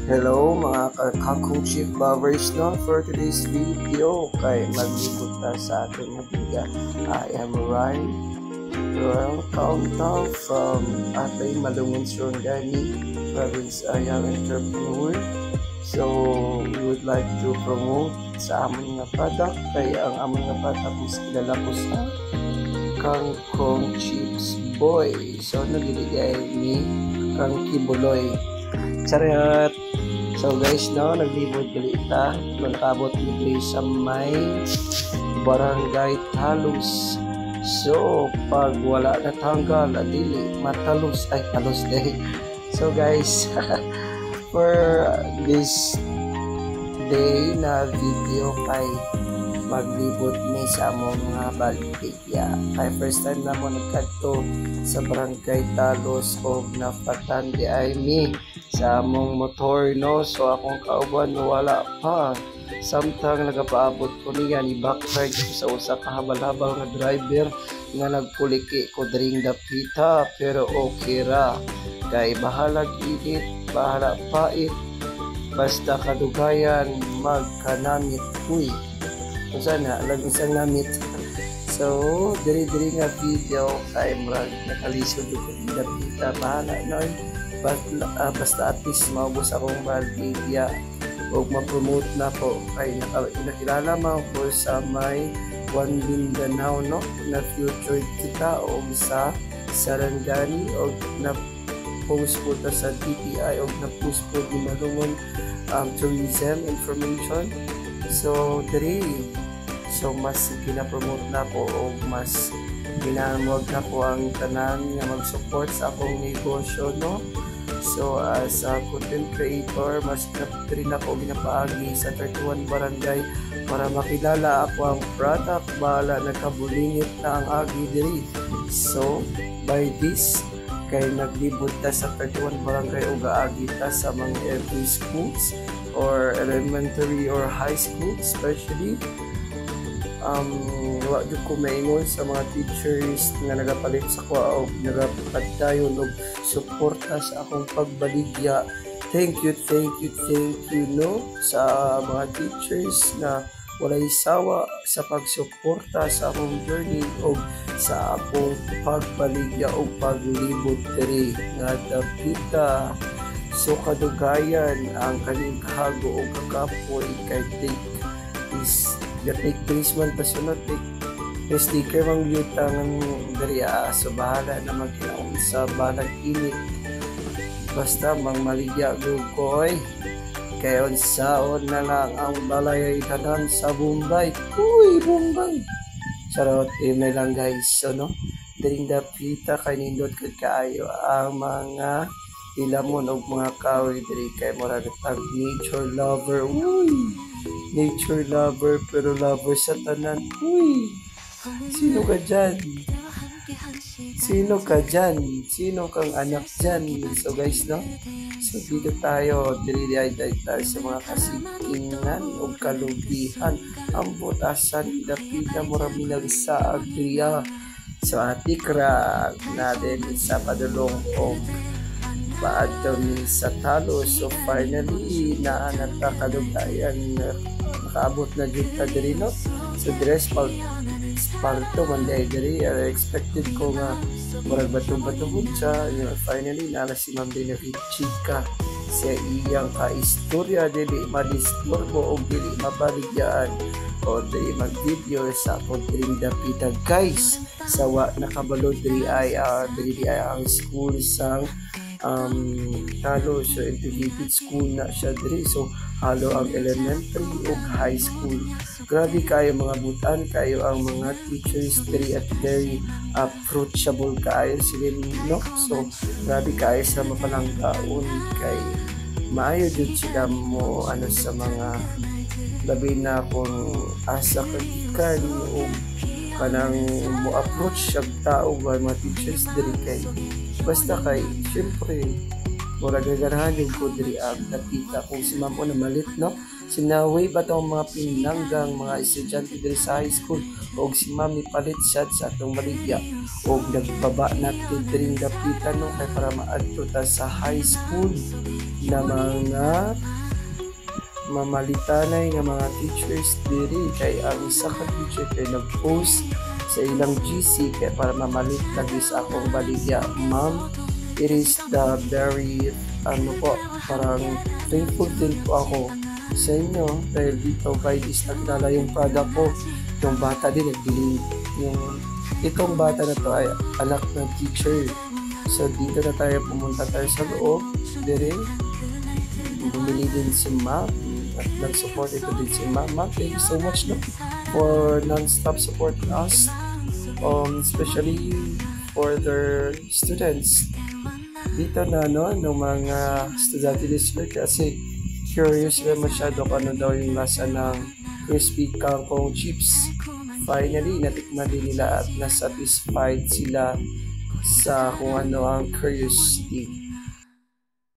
Hello mga Kakong Chief Lovers, no? For today's video, kay maglibot na sa ating mabiga. I am Ryan Royal Countdown from Atay Malungon Surangani, Province Young Entrepreneur. So, we would like to promote sa among nga product, kay ang among nga product is kilala ko sa Kangkong Chips Boy. So, nagbibigay ni Kang Kibuloy. Charot! So guys, no, naglibot gali ta, magkabot ni sa may Barangay Talos. So, pag wala na tanggal, adili, matalos, ay talos day. So guys, for this day na video kay maglibot ni sa among mga baligya. Kay first time na mo nagkadto sa Barangay Talos o napatan di ay mi sa among motor, no? So akong kauban wala pa, samtang nagapaabot ko niya ni backride ko sa usa ka habal-habal nga driver nga nagpuliki ko dring dapita, pero okay ra kay bahala init, bahala pait, basta kadugayan magkanamit. Uy, kung sana alam isang namit. So diri nga video kay murag nakalisod ko ding dapita, bahala na. Basta at least maubos akong baligya o ma-promote na po kay nakilala mo po sa may One Mindanao, no? Na future kita o sa Sarangani o na post po ta sa DTI o na post po di Malungon tourism information. So mas gina-promote na po o mas ginamwag na po ang tanan nga mag-support sa akong negosyo, no? So as a content creator, mas rin ako ginapaagi sa 31 barangay para makilala ako ang product, bahala nagkabulingit na ang agi diri. So by this kay naglibot ta sa 31 barangay o gaagi ta sa mga FB schools or elementary or high school, especially wag ko maingon sa mga teachers nga nagapalit sa ko o nagapadayon og suporta sa akong pagbaligya. Thank you no sa mga teachers na walay sawa sa pagsuporta sa akong journey o sa akong pagbaligya o paglibot diri nga dapita. So kadugayan ang kaning kahago o kakapoy kay take is take this one pasunod sticker mang yutang dariya, so bahala na magkinaon sa balag init, basta mang maligya gukoy kay unsaon na lang ang balay tanan sa Bombay. Uy, Bombay! Charot, may lang guys. So no, diring dapita kay nindot kay kaayo ang mga ilamon o mga kahoy diri kay murag tag nature lover. Uy, nature lover pero lover sa tanan. Uy, sino ka dyan? Sino kang anak dyan? So guys, no? So dito tayo, diri tayo sa mga kasikingan o kalubihan. Ang butasan, dapita mo raminag sa agriya. So atikra natin sa padulong o paadong sa Talos. So finally, nakakalugayan, nakaabot na dito diri, no? So dress palto man diri, expected ko nga murag batong-batong siya. Finally nala si Ma'am Benefit Chica sa iyang kaistorya dili madisturbo o dili mabaligyaan o dili mag-video sa akong diri dapita guys. Sawa nakabalo diri ay ang school sang Talos. So integrated school na siya diri, so halo ang elementary o high school. Grabe kayo mga butan, kayo ang mga teachers diri at very approachable kayo sila, no? So grabe kayo sa mapalanggaon kay maayo jud sila mo sa mga labi na kung asa kagikan o kanang mo approach sa tao ba mga teachers diri kay basta kay syempre mura gaganahan yung ko diri ang napita kung si ma'am o na malit, no? Sinaway ba itong mga pinanggang mga estudyante diri sa high school o si ma'am ni palit siya sa atong baligya o nagbaba na to diri dapitan no kay para maadto ta sa high school na mga mamalitanay nga mga teachers diri kay ang isa ka teacher kay nag-post sa ilang GC kay para mamalit lagi sa akong baligya. Ma'am, it is the very parang thankful din po ako sa inyo dahil dito by this nagdala yung product ko. Yung bata din nagbili itong bata na to ay anak ng teacher. So dito na tayo pumunta tayo sa loob diri. Bumili din si ma'am at nag-support ito din si mama. Thank you so much for non-stop supporting us, especially for their students dito na ng mga estudyante this year kasi curious sila masyado kung ano daw yung lasa ng crispy kangkong chips. Finally, natikman din nila at nasatisfied sila sa kung ano ang curiosity